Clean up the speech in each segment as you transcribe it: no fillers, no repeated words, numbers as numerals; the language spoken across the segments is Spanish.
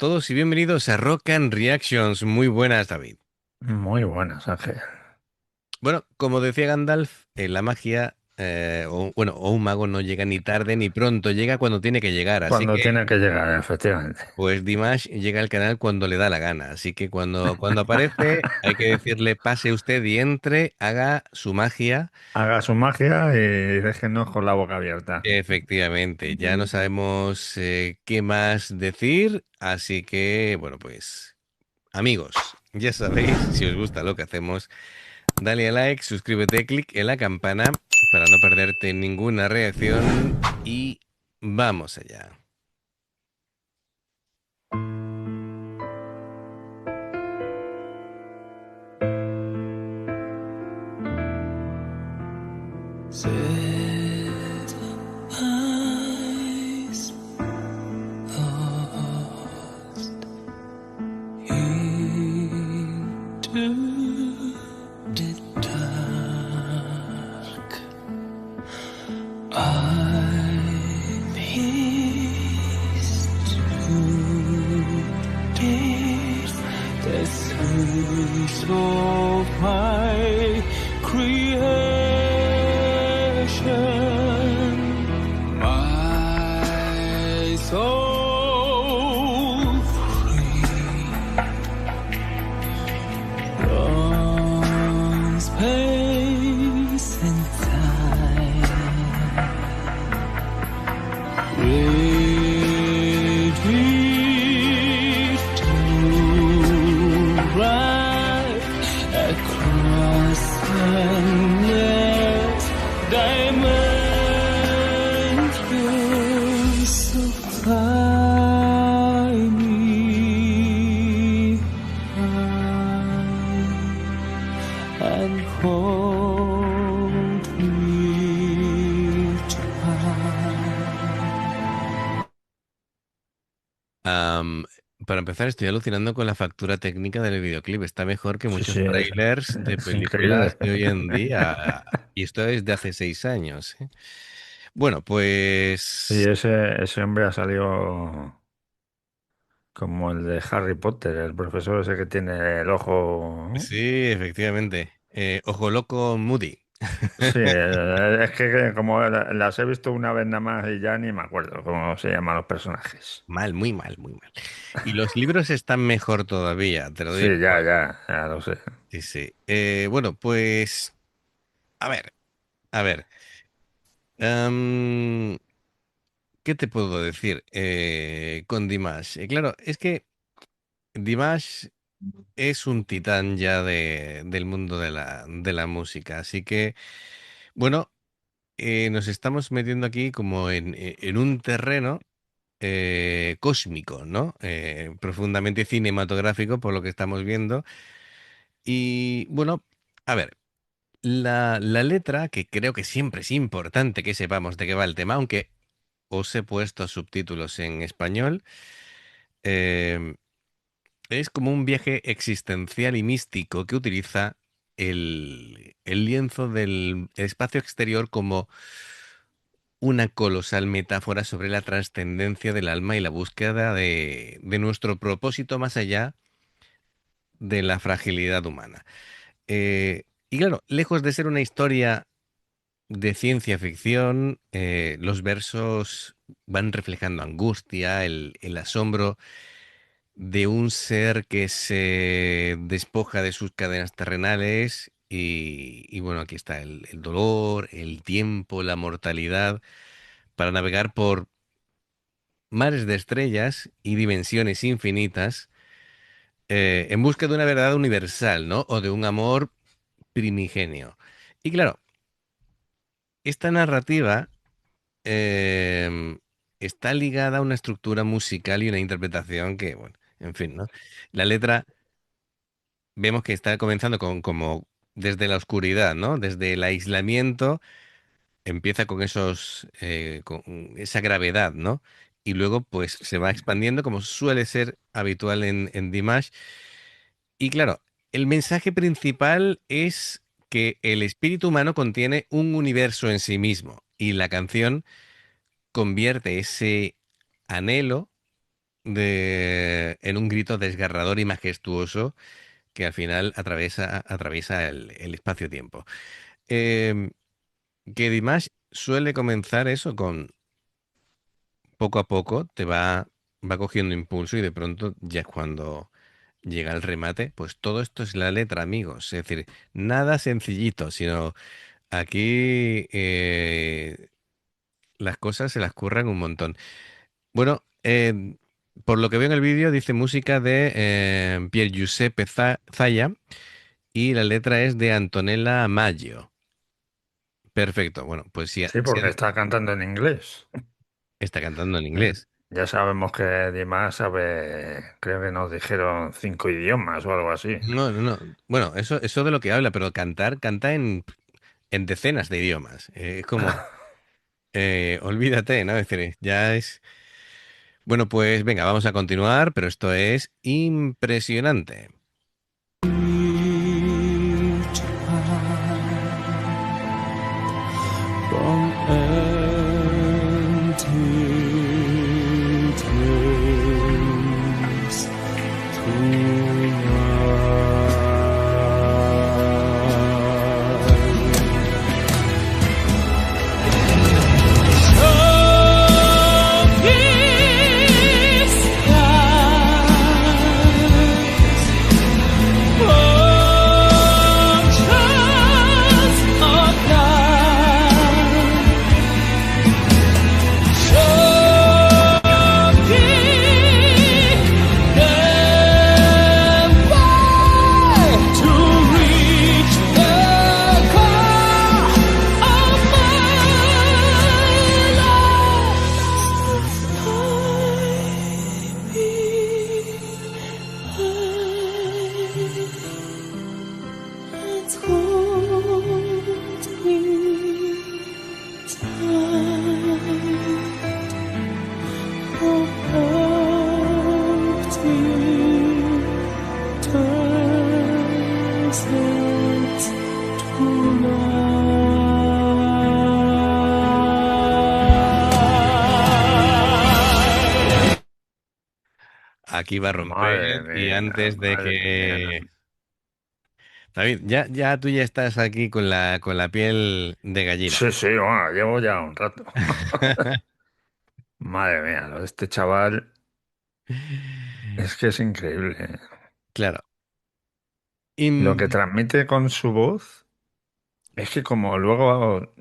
todos y bienvenidos a Rock and Reactions. Muy buenas, David. Muy buenas, Ángel. Bueno, como decía Gandalf, la magia, o un mago no llega ni tarde ni pronto, llega cuando tiene que llegar. Así Cuando que, tiene que llegar, efectivamente. pues Dimash llega al canal cuando le da la gana. Así que cuando aparece, hay que decirle, pase usted y entre, haga su magia. Haga su magia y déjenos con la boca abierta. Efectivamente, ya no sabemos qué más decir, así que, bueno, pues, amigos, ya sabéis, si os gusta lo que hacemos. Dale a like, suscríbete, clic en la campana para no perderte ninguna reacción y vamos allá. Set eyes lost into the dark. I'm his today, the source of my creation, my soul free from space and time, ready to rise across endless dimensions. So fly me high and hold me tight. Am, para empezar, estoy alucinando con la factura técnica del videoclip. Está mejor que Sí, muchos sí, trailers de es películas increíble. de hoy en día. Y esto es de hace 6 años, ¿eh? Bueno, Y pues ese hombre ha salido como el de Harry Potter, el profesor ese que tiene el ojo, ¿no? sí, efectivamente. Ojo Loco Moody. Sí, es que como las he visto una vez nada más y ya ni me acuerdo cómo se llaman los personajes. Mal, muy mal, muy mal. Y los libros están mejor todavía, te lo Sí, digo. ya lo sé. Sí, sí. Bueno, pues, a ver, a ver. em, ¿Qué te puedo decir con Dimash? Claro, es que Dimash es un titán ya del mundo de la música. Así que, bueno, nos estamos metiendo aquí como en un terreno cósmico, ¿no? Profundamente cinematográfico por lo que estamos viendo. Y bueno, a ver. La letra, que creo que siempre es importante que sepamos de qué va el tema, aunque os he puesto subtítulos en español, eh, es como un viaje existencial y místico que utiliza el lienzo del espacio exterior como una colosal metáfora sobre la trascendencia del alma y la búsqueda de nuestro propósito más allá de la fragilidad humana. Y claro, lejos de ser una historia de ciencia ficción, los versos van reflejando angustia, el asombro de un ser que se despoja de sus cadenas terrenales y bueno, aquí está el dolor, el tiempo, la mortalidad, para navegar por mares de estrellas y dimensiones infinitas, en busca de una verdad universal, ¿no? O de un amor primigenio. Y claro, esta narrativa em, está ligada a una estructura musical y una interpretación que, bueno, en fin, ¿no? La letra vemos que está comenzando como desde la oscuridad, ¿no? Desde el aislamiento, empieza con con esa gravedad, ¿no? Y luego, pues, se va expandiendo como suele ser habitual en Dimash. Y claro, el mensaje principal es que el espíritu humano contiene un universo en sí mismo y la canción convierte ese anhelo en un grito desgarrador y majestuoso que al final atraviesa el espacio-tiempo. Em, que Dimash suele comenzar eso con poco a poco, va cogiendo impulso y de pronto ya es cuando llega el remate. Pues todo esto es la letra, amigos. Es decir, nada sencillito, sino aquí las cosas se las curran un montón. Bueno, por lo que veo en el vídeo, dice música de Pier Giuseppe Zaya y la letra es de Antonella Maggio. Perfecto. Bueno, pues sí, Sí, porque está cantando en inglés. está cantando en ¿Eh? inglés. Ya sabemos que Dimas sabe, creo que nos dijeron 5 idiomas o algo así. No, no, no. Bueno, eso de lo que habla, pero canta en decenas de idiomas. Es como, olvídate, ¿no? Es decir, ya es... Bueno, pues venga, vamos a continuar, pero esto es impresionante. reach high from empty days to Aquí va a romper Madre y mía, antes de madre mía. que... David, ya tú ya estás aquí con la piel de gallina. Sí, sí, bueno, llevo ya un rato. Madre mía, lo de este chaval es que es increíble. Claro. Lo que Im- transmite con su voz es que como luego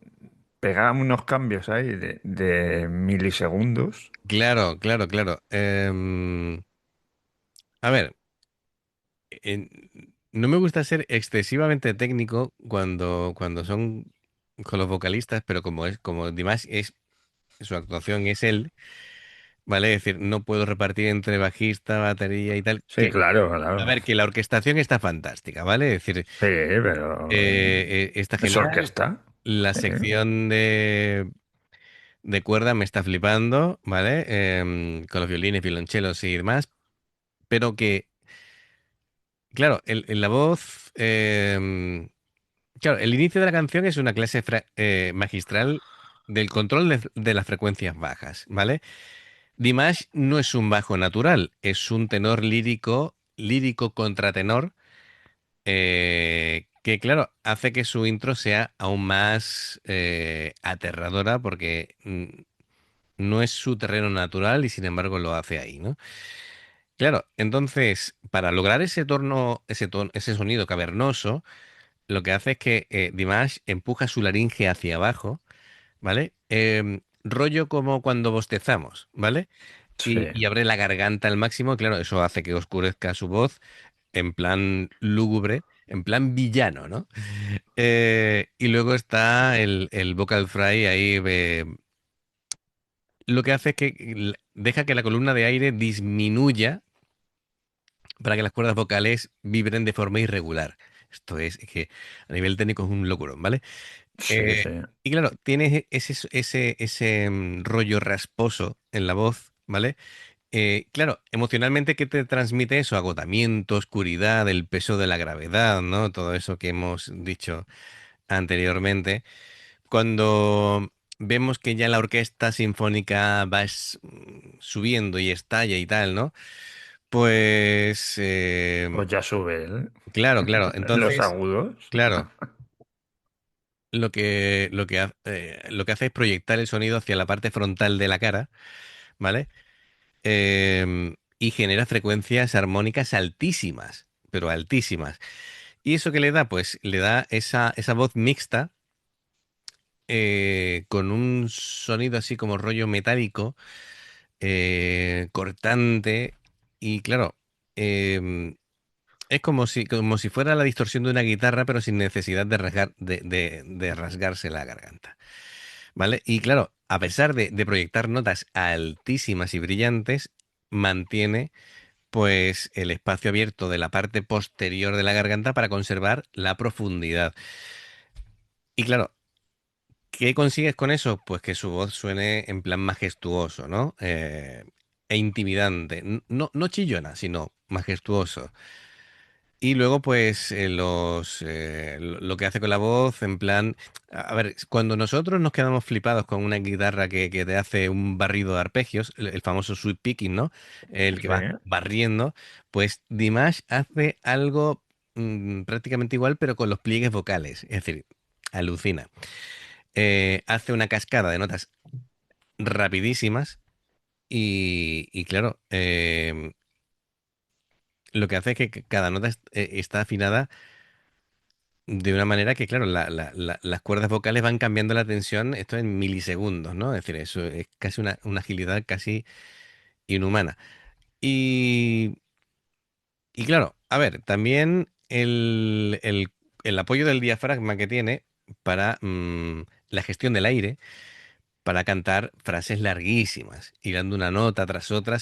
pega unos cambios ahí de milisegundos. claro, claro, claro. A ver, no me gusta ser excesivamente técnico cuando son con los vocalistas, pero como Dimash es su actuación es él, ¿vale? Es decir, no puedo repartir entre bajista, batería y tal. Sí, claro, A claro. ver, que la orquestación está fantástica, ¿vale? Es decir, Sí, pero está es genial. orquesta. La Sí, sección de cuerda me está flipando, ¿vale? Con los violines, violonchelos y demás, pero que, claro, en la voz, claro, el inicio de la canción es una clase magistral del control de las frecuencias bajas, ¿vale? Dimash no es un bajo natural, es un tenor lírico, lírico contratenor, que claro, hace que su intro sea aún más aterradora porque no es su terreno natural y sin embargo lo hace ahí, ¿no? Claro, entonces, para lograr ese sonido cavernoso, lo que hace es que Dimash empuja su laringe hacia abajo, ¿vale? Rollo como cuando bostezamos, ¿vale? sí. Y abre la garganta al máximo, claro, eso hace que oscurezca su voz en plan lúgubre, en plan villano, ¿no? Y luego está el vocal fry ahí, lo que hace es que deja que la columna de aire disminuya para que las cuerdas vocales vibren de forma irregular. Esto es que a nivel técnico es un locurón, ¿vale? Sí, Eh, sí. y claro, tienes ese rollo rasposo en la voz, ¿vale? Claro, emocionalmente, ¿qué te transmite eso? Agotamiento, oscuridad, el peso de la gravedad, ¿no? Todo eso que hemos dicho anteriormente. Cuando vemos que ya la orquesta sinfónica va subiendo y estalla y tal, ¿no? Pues, Pues ya sube, ¿eh? claro, claro. En los Entonces, agudos. claro, lo que hace es proyectar el sonido hacia la parte frontal de la cara, ¿vale? Y genera frecuencias armónicas altísimas, pero altísimas. ¿Y eso qué le da? Pues le da esa voz mixta, con un sonido así como rollo metálico, cortante, y claro, em, es como si fuera la distorsión de una guitarra, pero sin necesidad de rasgarse la garganta, ¿vale? Y claro, a pesar de proyectar notas altísimas y brillantes, mantiene pues el espacio abierto de la parte posterior de la garganta para conservar la profundidad. Y claro, ¿qué consigues con eso? Pues que su voz suene en plan majestuoso, ¿no? E intimidante. No, no chillona, sino majestuoso. Y luego, pues, lo que hace con la voz, en plan, a ver, cuando nosotros nos quedamos flipados con una guitarra que te hace un barrido de arpegios, el famoso sweep picking, ¿no? El que Sí, va barriendo, pues Dimash hace algo prácticamente igual, pero con los pliegues vocales. Es decir, alucina. Hace una cascada de notas rapidísimas y claro, lo que hace es que cada nota está afinada de una manera que, claro, las cuerdas vocales van cambiando la tensión, esto en milisegundos, ¿no? Es decir, eso es casi una agilidad casi inhumana. Y, y claro, a ver, también el apoyo del diafragma que tiene para la gestión del aire, para cantar frases larguísimas, y dando una nota tras otra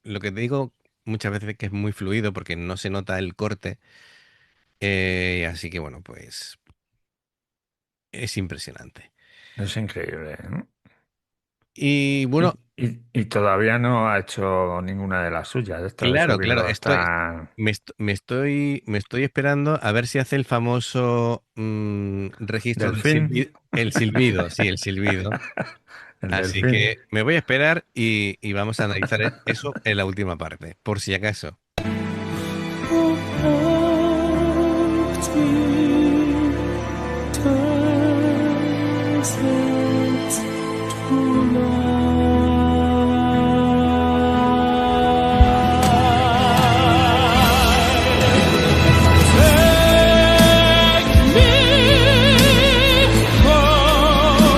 lo que te digo muchas veces que es muy fluido porque no se nota el corte, así que bueno, pues es impresionante. es increíble, ¿no? Y bueno, Y todavía no ha hecho ninguna de las suyas. Esto de claro, claro, subirlo hasta me estoy esperando a ver si hace el famoso registro del Delfín. silbido, el silbido, sí, el silbido. El Así delfín. que me voy a esperar y vamos a analizar eso en la última parte, por si acaso. Hold me, deserts tonight. Take me home,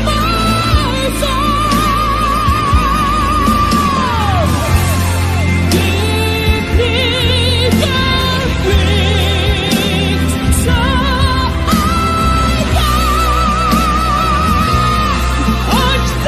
back to my soul. Give me your wings so I can touch the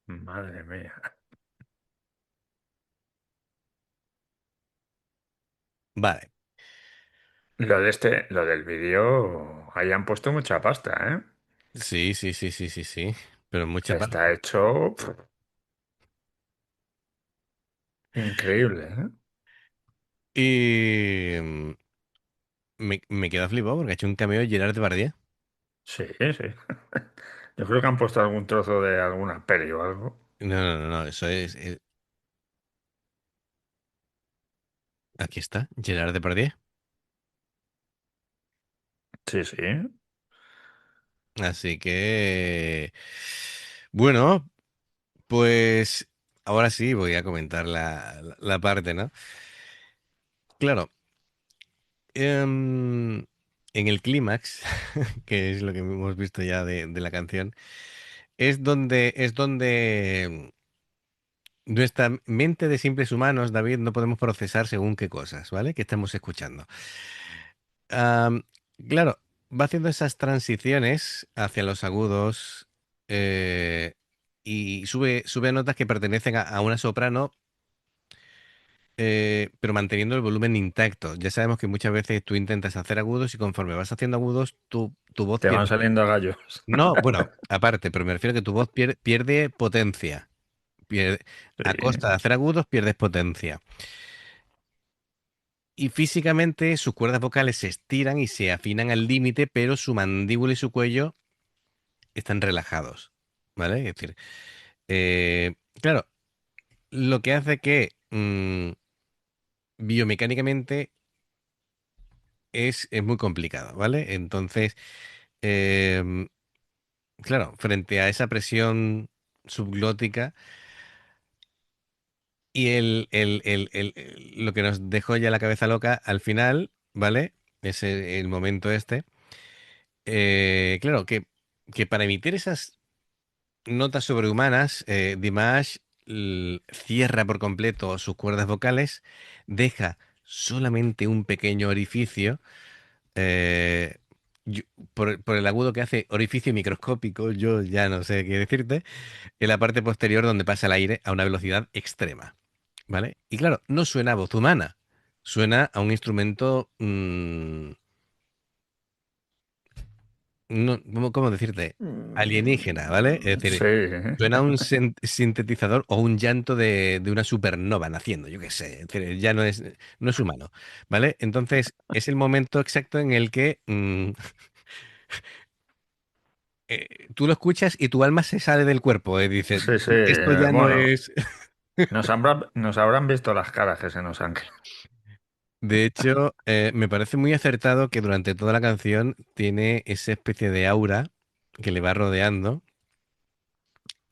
Madre mía. Vale, Lo del vídeo, ahí han puesto mucha pasta, ¿eh? sí, sí, sí, sí, sí, sí, pero mucha Está pasta. hecho increíble, ¿eh? Y me queda flipado porque ha hecho un cameo de Gerard Depardieu. Sí, sí. Yo creo que han puesto algún trozo de alguna peli o algo. No, no, no, no, eso aquí está, Gerard Depardieu. Sí, sí. Así que, bueno, pues ahora sí voy a comentar la parte, ¿no? Claro, en el clímax, que es lo que hemos visto ya de la canción, es donde nuestra mente de simples humanos, David, no podemos procesar según qué cosas, ¿vale? Que estamos escuchando. Am, claro, va haciendo esas transiciones hacia los agudos eh, y sube notas que pertenecen a una soprano, pero manteniendo el volumen intacto. Ya sabemos que muchas veces tú intentas hacer agudos y conforme vas haciendo agudos, tu voz Te van pierde. saliendo gallos. No, bueno, aparte, pero me refiero a que tu voz pierde potencia. Pierde- a Sí, costa de hacer agudos, pierdes potencia. Y físicamente sus cuerdas vocales se estiran y se afinan al límite, pero su mandíbula y su cuello están relajados. ¿Vale? Es decir, claro, lo que hace que biomecánicamente es muy complicado, ¿vale? Entonces, em, claro, frente a esa presión subglótica y lo que nos dejó ya la cabeza loca al final, ¿vale? Es el momento este. Claro, que para emitir esas notas sobrehumanas, Dimash cierra por completo sus cuerdas vocales, deja solamente un pequeño orificio, eh, yo- por el agudo que hace, orificio microscópico, yo ya no sé qué decirte, en la parte posterior donde pasa el aire a una velocidad extrema, ¿vale? Y claro, no suena a voz humana, suena a un instrumento, no, ¿cómo decirte? Alienígena, ¿vale? Es decir, sí. suena a un sintetizador o un llanto de una supernova naciendo, yo qué sé. Es decir, ya no es humano, ¿vale? Entonces, es el momento exacto en el que tú lo escuchas y tu alma se sale del cuerpo. Dices, Sí, sí. esto ya no Bueno, es. nos habrán visto las caras que se nos han quedado. De hecho, me parece muy acertado que durante toda la canción tiene esa especie de aura que le va rodeando,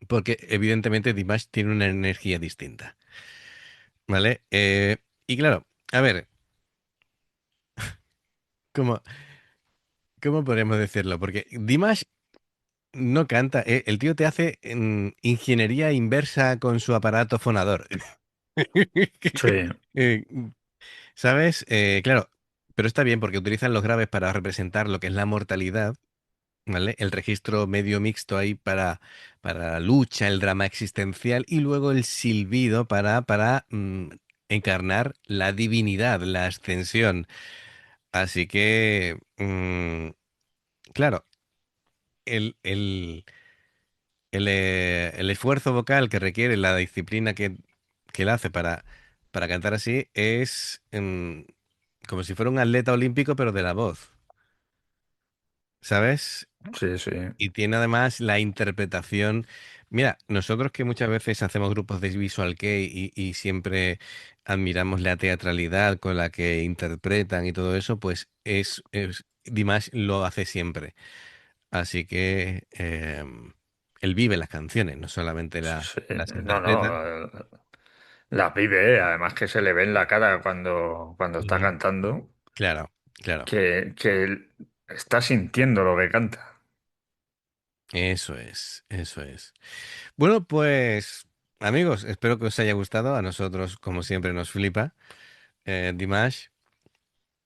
porque evidentemente Dimash tiene una energía distinta, ¿vale? Y claro, a ver, ¿cómo, cómo podríamos decirlo? Porque Dimash no canta, el tío te hace ingeniería inversa con su aparato fonador. Sí, Eh, ¿Sabes? Claro, pero está bien porque utilizan los graves para representar lo que es la mortalidad. ¿Vale? El registro medio mixto ahí para la lucha, el drama existencial y luego el silbido para encarnar la divinidad, la ascensión. Así que, claro, el, el, el esfuerzo vocal que requiere la disciplina que él hace para cantar así es como si fuera un atleta olímpico, pero de la voz, ¿sabes? sí, sí. Y tiene además la interpretación. Mira, nosotros que muchas veces hacemos grupos de Visual Kei y siempre admiramos la teatralidad con la que interpretan y todo eso, pues Dimash lo hace siempre. Así que él vive las canciones, no solamente Sí, sí. las No, no. interpreta. Las vive, además que se le ve en la cara cuando está Ujú. cantando, Claro, claro. que él está sintiendo lo que canta. Eso es, eso es. Bueno, pues amigos, espero que os haya gustado. A nosotros, como siempre, nos flipa. Dimash.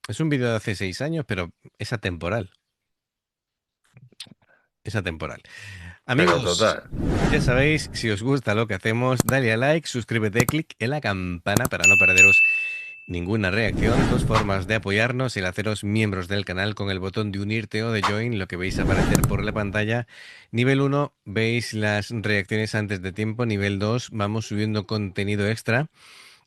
Es un vídeo de hace 6 años, pero es atemporal. Es atemporal. Pero Amigos, total. ya sabéis, si os gusta lo que hacemos, dale a like, suscríbete, clic en la campana para no perderos ninguna reacción. Dos formas de apoyarnos: el haceros miembros del canal con el botón de unirte o de join, lo que veis aparecer por la pantalla. Nivel 1, veis las reacciones antes de tiempo. Nivel 2, vamos subiendo contenido extra.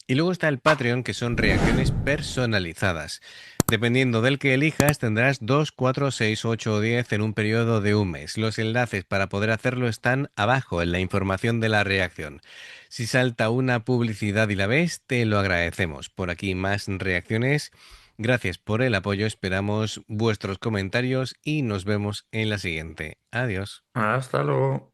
Y luego está el Patreon, que son reacciones personalizadas. Dependiendo del que elijas, tendrás 2, 4, 6, 8 o 10 en un periodo de un mes. Los enlaces para poder hacerlo están abajo en la información de la reacción. Si salta una publicidad y la ves, te lo agradecemos. Por aquí más reacciones. Gracias por el apoyo, esperamos vuestros comentarios y nos vemos en la siguiente. Adiós. Hasta luego.